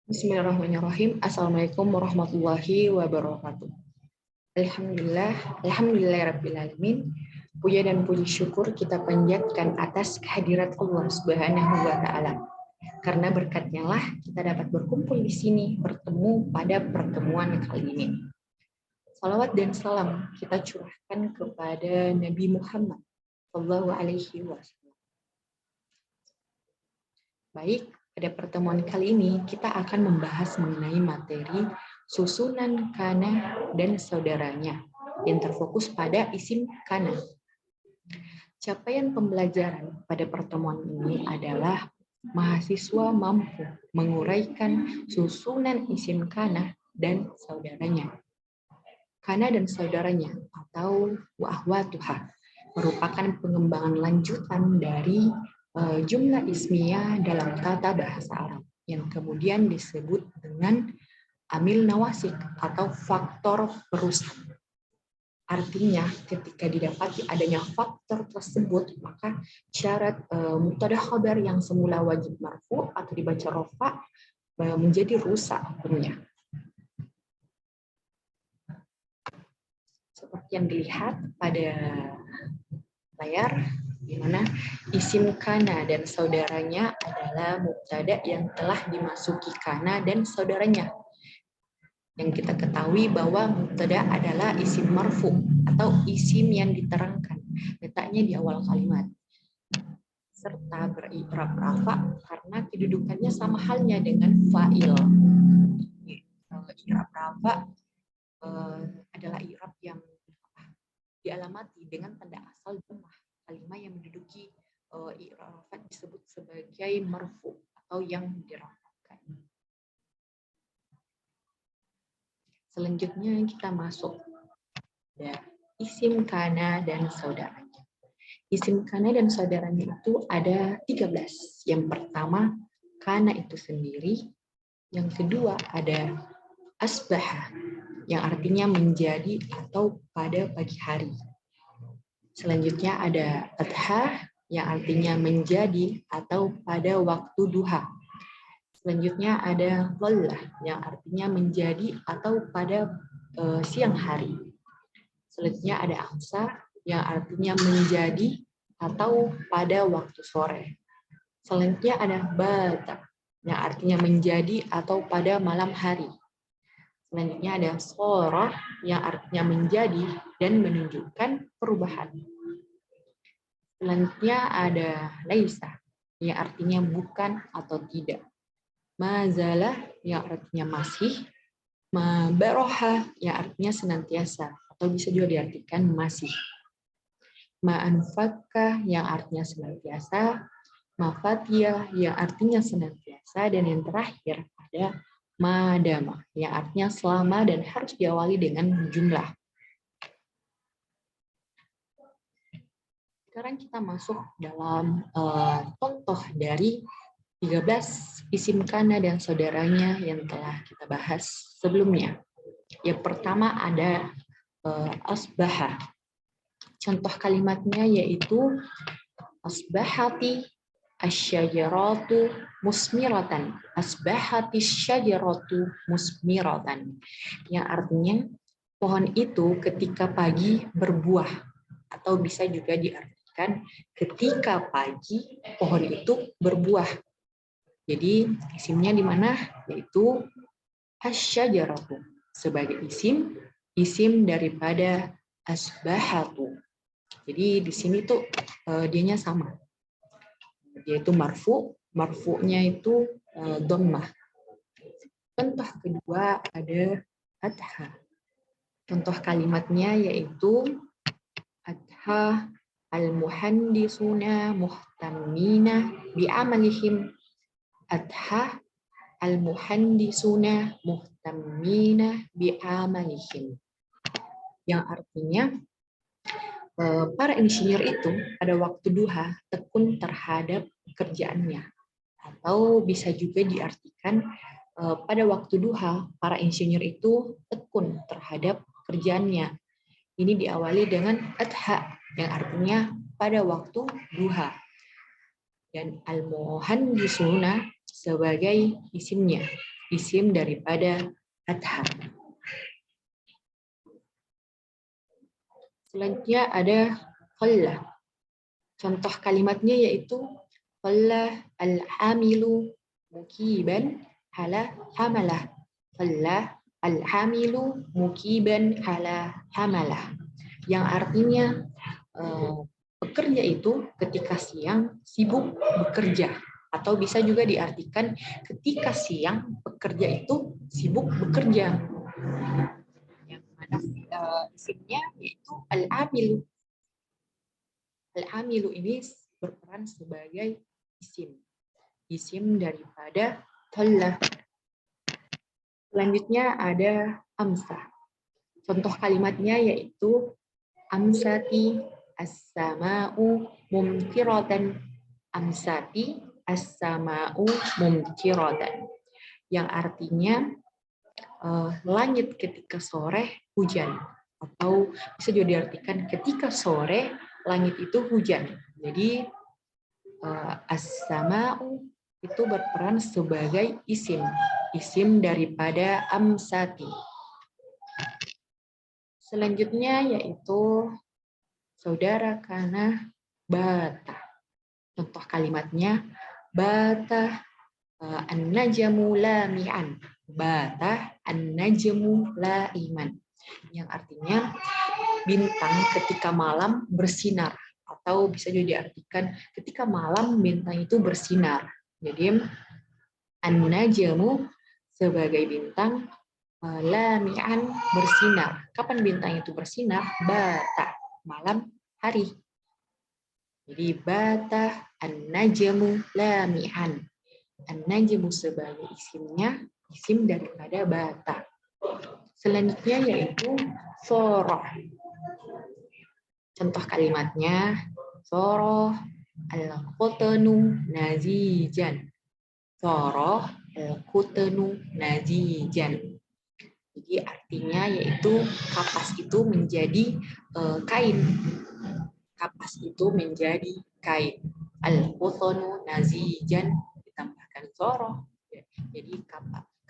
Bismillahirrahmanirrahim. Assalamualaikum warahmatullahi wabarakatuh. Alhamdulillahirrabbilalamin. Puja dan puji syukur kita panjatkan atas kehadirat Allah Subhanahu wa Ta'ala. Karena berkatnya lah kita dapat berkumpul di sini, bertemu pada pertemuan kali ini. Salawat dan salam kita curahkan kepada Nabi Muhammad Sallallahu Alaihi Wasallam. Baik, pada pertemuan kali ini kita akan membahas mengenai materi susunan kana dan saudaranya yang terfokus pada isim kana. Capaian pembelajaran pada pertemuan ini adalah mahasiswa mampu menguraikan susunan isim kana dan saudaranya. Kana dan saudaranya atau wa akhwatuha merupakan pengembangan lanjutan dari jumlah ismiyah dalam tata bahasa Arab yang kemudian disebut dengan amil nawasik atau faktor perusak. Artinya ketika didapati adanya faktor tersebut, maka syarat mubtada khabar yang semula wajib marfu atau dibaca rofa menjadi rusak hukumnya. Seperti yang dilihat pada layar, di mana isim kana dan saudaranya adalah mubtada yang telah dimasuki kana dan saudaranya. Yang kita ketahui bahwa mubtada adalah isim marfu atau isim yang diterangkan, letaknya di awal kalimat, serta beri'rab rafa karena kedudukannya sama halnya dengan fa'il. I'rab rafa adalah i'rab yang dialamati dengan tanda asal dhammah. Kalimat yang menduduki i'rab disebut sebagai marfu atau yang dirafa'kan. Selanjutnya kita masuk ya, isim kana dan saudaranya. Isim kana dan saudaranya itu ada 13. Yang pertama kana itu sendiri, yang kedua ada asbaha yang artinya menjadi atau pada pagi hari. Selanjutnya ada adha yang artinya menjadi atau pada waktu duha. Selanjutnya ada wallah yang artinya menjadi atau pada siang hari. Selanjutnya ada amsa yang artinya menjadi atau pada waktu sore. Selanjutnya ada bata yang artinya menjadi atau pada malam hari. Selanjutnya ada sorah yang artinya menjadi dan menunjukkan perubahan. Selanjutnya ada laisa yang artinya bukan atau tidak. Mazalah yang artinya masih. Mabaroha yang artinya senantiasa atau bisa juga diartikan masih. Ma'anfakah yang artinya senantiasa. Mafatiyah yang artinya senantiasa. Dan yang terakhir ada madama yang artinya selama dan harus diawali dengan jumlah. Sekarang kita masuk dalam contoh dari 13 isim kana dan saudaranya yang telah kita bahas sebelumnya. Yang pertama ada asbaha. Contoh kalimatnya yaitu asbahati asyajaratu musmiratan. Asbahati syajaratu musmiratan. Yang artinya pohon itu ketika pagi berbuah, atau bisa juga diartikan ketika pagi pohon itu berbuah. Jadi isimnya di mana? Yaitu asyajaratu sebagai isim daripada asbahatu. Jadi di sini tuh dianya sama. Yaitu marfu'nya itu dhammah. Contoh kedua ada adha. Contoh kalimatnya yaitu adha al-muhandisuna muhtamina bi'amalihim. Adha al-muhandisuna muhtamina bi'amalihim. Yang artinya para insinyur itu pada waktu duha tekun terhadap pekerjaannya. Atau bisa juga diartikan pada waktu duha para insinyur itu tekun terhadap pekerjaannya. Ini diawali dengan adha yang artinya pada waktu duha. Dan al-muhandisuna sebagai isimnya. isim daripada adhar. Selanjutnya ada qalla. Contoh kalimatnya yaitu qalla al-hamilu mukiban ala hamalah. Qalla al-hamilu mukiban ala hamalah. Yang artinya pekerja itu ketika siang sibuk bekerja, atau bisa juga diartikan ketika siang pekerja itu sibuk bekerja. Yang mana isimnya yaitu al-amilu. Al-amilu ini berperan sebagai isim daripada qalla. Selanjutnya ada amsah. Contoh kalimatnya yaitu amsati as-sama'u mumtiratan. Amsati as-sama'u mumtiratan. Yang artinya langit ketika sore hujan, atau bisa juga diartikan ketika sore langit itu hujan. Jadi as-sama'u itu berperan sebagai isim daripada amsati. Selanjutnya yaitu saudara kana bata. Contoh kalimatnya bata an-najmu lami'an. Bata an-najmu la'iman. Yang artinya bintang ketika malam bersinar, atau bisa juga diartikan ketika malam bintang itu bersinar. Jadi an-najmu sebagai bintang, lami'an bersinar. Kapan bintang itu bersinar? Bata, malam hari. Jadi bata an-najmu lami'an. An-najmu sebagai isimnya, isim daripada bata. Selanjutnya yaitu soroh. Contoh kalimatnya soroh al-qutnu nazijan. Soroh al-qutnu nazijan. Jadi artinya yaitu kapas itu menjadi kain. Kapas itu menjadi kain. Al-qutnu nazijan ditambahkan soroh. Jadi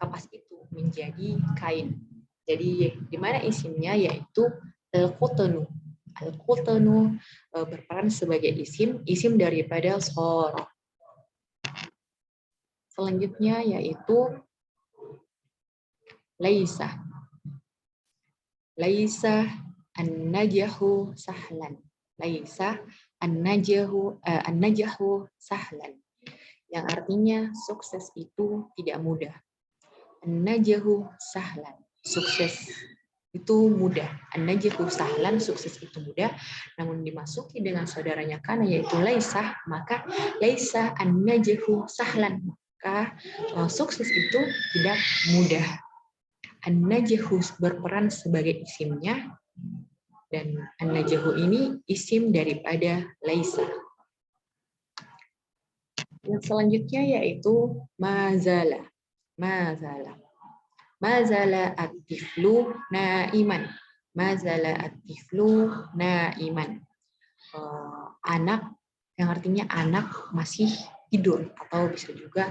kapas itu menjadi kain. Jadi di mana isimnya yaitu al-qutnu. Al-qutnu berperan sebagai isim daripada soroh. Selanjutnya yaitu laisa. Laisa an-najahu sahlan. Laisa an-najahu sahlan. Yang artinya sukses itu tidak mudah. An-najahu sahlan. Sukses itu mudah. An-najahu sahlan, sukses itu mudah. Namun dimasuki dengan saudaranya kana yaitu laisa, maka laisa an-najahu sahlan. Maka sukses itu tidak mudah. An-najahu berperan sebagai isimnya, dan an-najahu ini isim daripada laisa. Yang selanjutnya yaitu mazala. Mazala. Mazala at-tiflu naiman. Mazala at-tiflu naiman. Anak, yang artinya anak masih tidur, atau bisa juga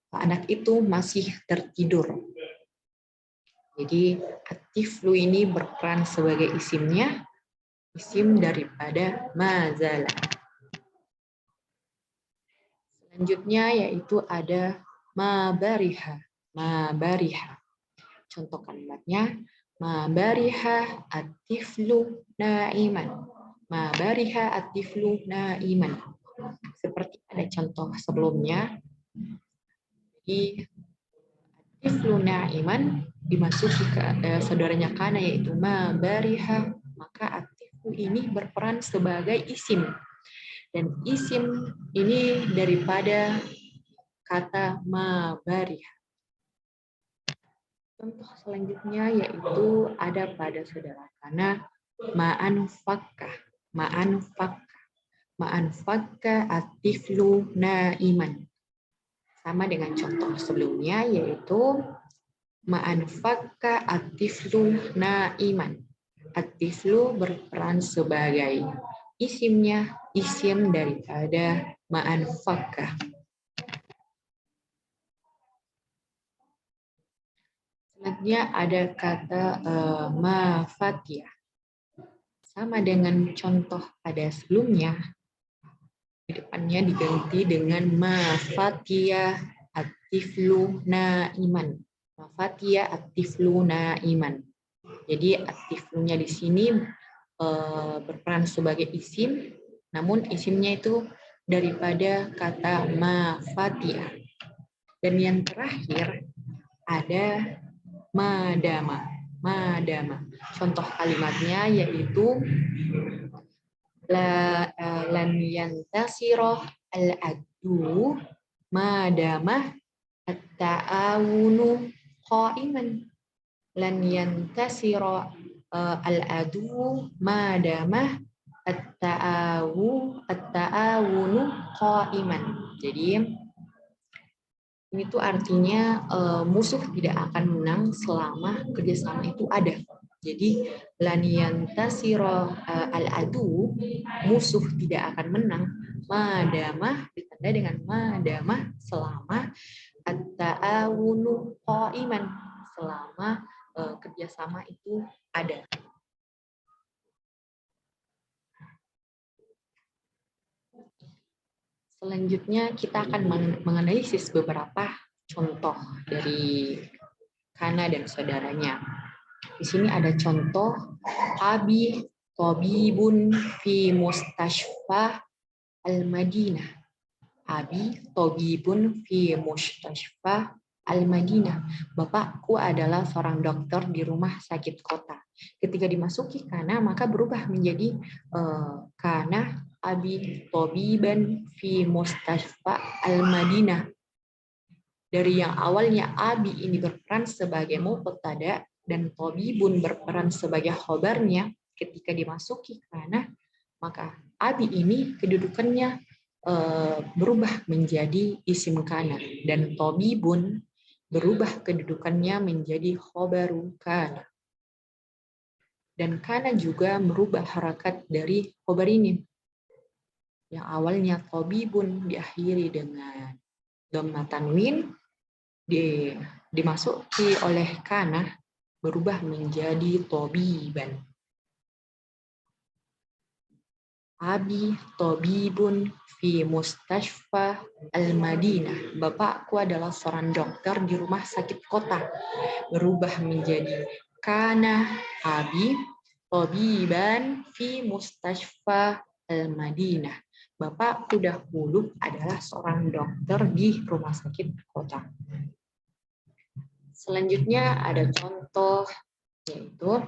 anak itu masih tertidur. Jadi at-tiflu ini berperan sebagai isimnya, isim daripada mazala. Selanjutnya yaitu ada mabariha. Mabariha. Contoh kalimatnya mabariha at-tiflu naiman. Mabariha at-tiflu naiman. Seperti ada contoh sebelumnya. Jadi at-tiflu naiman dimasuki ke saudaranya kana yaitu mabariha, maka at-tiflu ini berperan sebagai isim. Dan isim ini daripada kata mabariha. Contoh selanjutnya yaitu ada pada saudara kana ma'anfakkah. Ma'anfakkah. Ma'anfakkah at-tiflu naiman. Sama dengan contoh sebelumnya yaitu ma'anfakkah at-tiflu naiman. At-tiflu berperan sebagai isimnya, isim daripada ma'anfakkah. Selanjutnya ada kata mafatiyah. Sama dengan contoh pada sebelumnya, di depannya diganti dengan mafatiyah at-tiflu naiman. Mafatiyah at-tiflu naiman. Jadi at-tiflunya di sini berperan sebagai isim, namun isimnya itu daripada kata mafatiyah. Dan yang terakhir ada madama. Madama. Contoh kalimatnya yaitu lan yantasiro al-adu madama at-ta'awunu qa'iman. Lan yantasiro al-adu madama at-ta'awunu qa'iman. Jadi ini tuh artinya musuh tidak akan menang selama kerjasama itu ada. Jadi lan yantasiro al-adu, musuh tidak akan menang, madamah ditanda dengan madamah selama at-ta'awunu qa'iman, selama kerjasama itu ada. Selanjutnya kita akan menganalisis beberapa contoh dari kana dan saudaranya. Di sini ada contoh abi tabibun fi mustashfa al-Madinah. Abi tabibun fi mustashfa al-Madinah. Bapakku adalah seorang dokter di rumah sakit kota. Ketika dimasuki kana maka berubah menjadi kana abi tabiban fi mustashfa al-Madinah. Dari yang awalnya abi ini berperan sebagai mubtada dan tabibun berperan sebagai khobarnya, ketika dimasuki kana maka abi ini kedudukannya berubah menjadi isim kana dan tabibun berubah kedudukannya menjadi khobaru kana. Dan kana juga merubah harakat dari khobar ini. Yang awalnya tabibun diakhiri dengan dhamma tanwin, dimasuki oleh kana berubah menjadi tabiban. Abi tabibun fi mustashfa al-Madinah. Bapakku adalah seorang dokter di rumah sakit kota. Berubah menjadi kana abi tabiban fi mustashfa al-Madinah. Bapakku dahulu adalah seorang dokter di rumah sakit kota. Selanjutnya ada contoh yaitu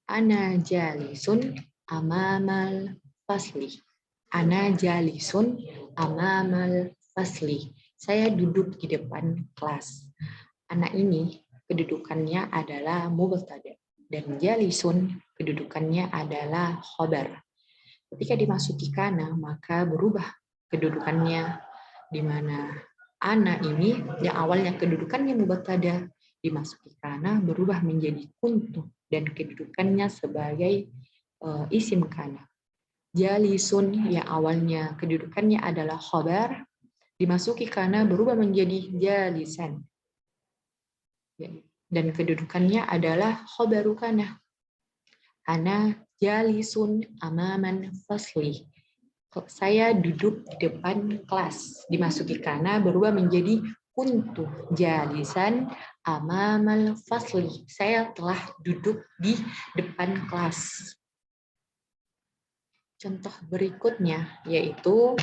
ana jalisun amamal fasli. Ana jalisun amamal fasli. Saya duduk di depan kelas. Anak ini kedudukannya adalah mubtada dan jalisun kedudukannya adalah khobar. Ketika dimasuki kana maka berubah kedudukannya, di mana ana ini yang awalnya kedudukannya mubtada dimasuki kana berubah menjadi kuntu dan kedudukannya sebagai isim kana. Jalisun yang awalnya kedudukannya adalah khobar dimasuki kana berubah menjadi jalisan dan kedudukannya adalah khobaru kana. Ana jalisun amaman fasli. Saya duduk di depan kelas. Dimasuki kana berubah menjadi kuntu jalisan amamal fasli. Saya telah duduk di depan kelas. Contoh berikutnya yaitu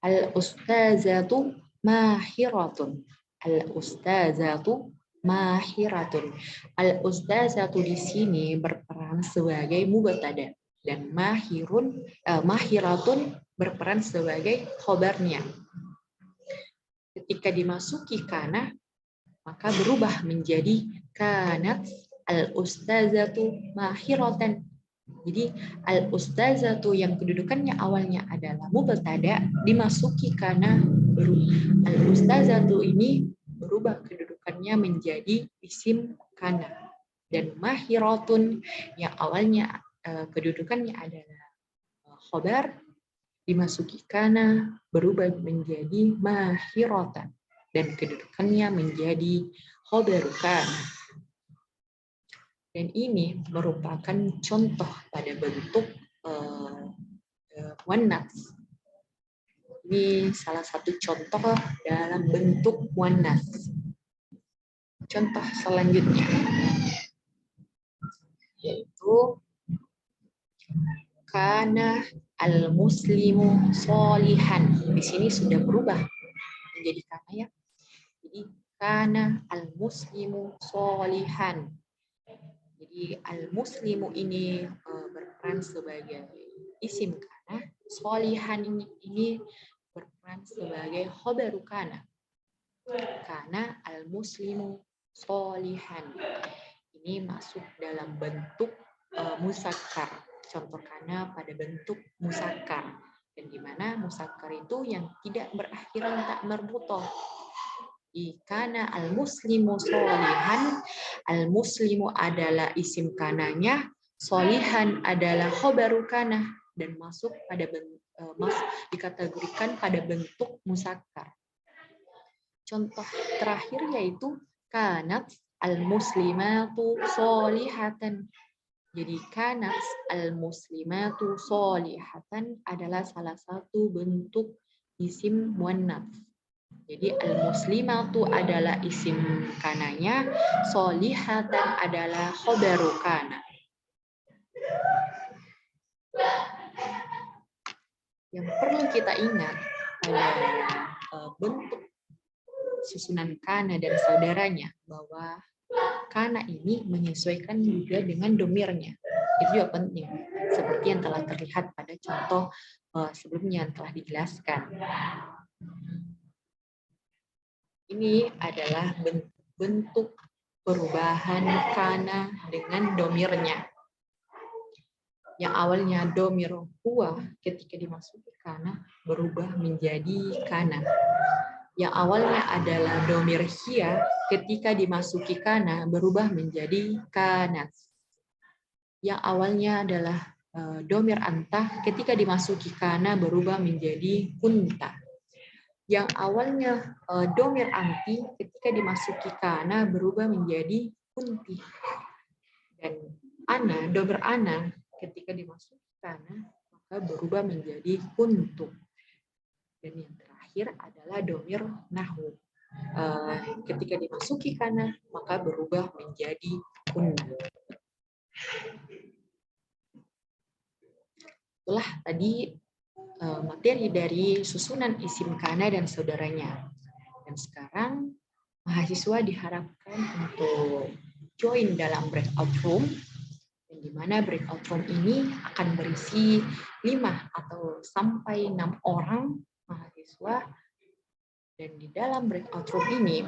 al-ustazatu mahiratun. Al-ustazatu mahiratun. Al-ustazatu di sini berperan sebagai mubtada dan mahiratun berperan sebagai khobarnya. Ketika dimasuki kana maka berubah menjadi kanat al-ustazatu mahiratan. Jadi al-ustazatu yang kedudukannya awalnya adalah mubtada dimasuki kana al-ustazatu ini berubah kedudukannya menjadi isim kana. Dan mahiratun yang awalnya kedudukannya adalah khobar dimasuki kana berubah menjadi mahiratan. dan kedudukannya menjadi khobaru kana. Dan ini merupakan contoh pada bentuk muannats. Ini salah satu contoh dalam bentuk muannats. Contoh selanjutnya yaitu kana al-muslimu sholihan. Di sini sudah berubah menjadi kana ya. Jadi kana al-muslimu sholihan. Jadi al-muslimu ini berperan sebagai isim kana, sholihan ini berperan sebagai khobaru kana. Kana al-muslimu sholihan. Ini masuk dalam bentuk musakkar. Contoh kana pada bentuk musakkar. Dan di mana musakkar itu yang tidak berakhiran tak marbutoh. Kana al-muslimu sholihan, al-muslimu adalah isim kananya, sholihan adalah khobaru kana dan masuk pada dikategorikan pada bentuk musakkar. Contoh terakhir yaitu kanat al-muslimatu sholihatan. Jadi kanat al-muslimatu sholihatan adalah salah satu bentuk isim muannats. Jadi al-muslimatu adalah isim kananya, sholihatan adalah khobaru kana. Yang perlu kita ingat pada bentuk susunan kana dan saudaranya bahwa kana ini menyesuaikan juga dengan domirnya. Itu juga penting, seperti yang telah terlihat pada contoh sebelumnya yang telah dijelaskan. Ini adalah bentuk perubahan kana dengan domirnya. Yang awalnya domir huwa ketika dimasuki kana berubah menjadi kana. Yang awalnya adalah domir hiya ketika dimasuki kana berubah menjadi kanat. Yang awalnya adalah domir anta ketika dimasuki kana berubah menjadi kunta. Yang awalnya domir anti ketika dimasuki kana berubah menjadi kunti. Dan ana, domir ana ketika dimasuki kana maka berubah menjadi kuntu. Dan yang terakhir adalah domir nahwu. Ketika dimasuki kana maka berubah menjadi kuntu. Itulah tadi materi dari susunan isim kana dan saudaranya. Dan sekarang mahasiswa diharapkan untuk join dalam breakout room, di mana breakout room ini akan berisi 5 atau sampai 6 orang mahasiswa. Dan di dalam breakout room ini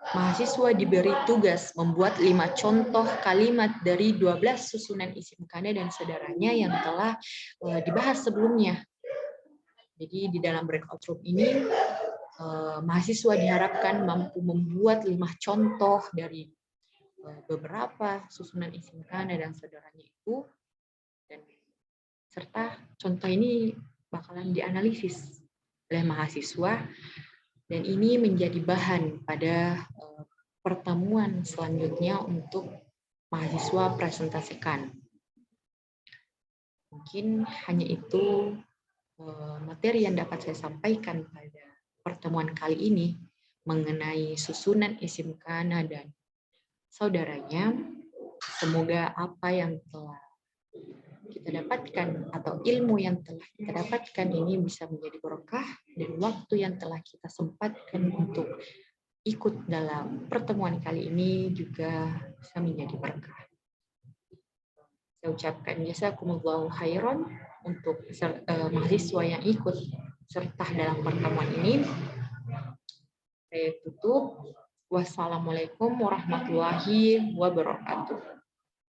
mahasiswa diberi tugas membuat 5 contoh kalimat dari 12 susunan isim kana dan saudaranya yang telah dibahas sebelumnya. Jadi di dalam breakout room ini mahasiswa diharapkan mampu membuat 5 contoh dari beberapa susunan isim kana dan saudaranya itu, dan serta contoh ini bakalan dianalisis oleh mahasiswa, dan ini menjadi bahan pada pertemuan selanjutnya untuk mahasiswa presentasikan. Mungkin hanya itu materi yang dapat saya sampaikan pada pertemuan kali ini mengenai susunan isim kana dan saudaranya. Semoga apa yang telah kita dapatkan atau ilmu yang telah kita dapatkan ini bisa menjadi berkah, dan waktu yang telah kita sempatkan untuk ikut dalam pertemuan kali ini juga bisa menjadi berkah. Saya ucapkan jazakumullahu khairan untuk mahasiswa yang ikut serta dalam pertemuan ini. Saya tutup. Wassalamualaikum warahmatullahi wabarakatuh.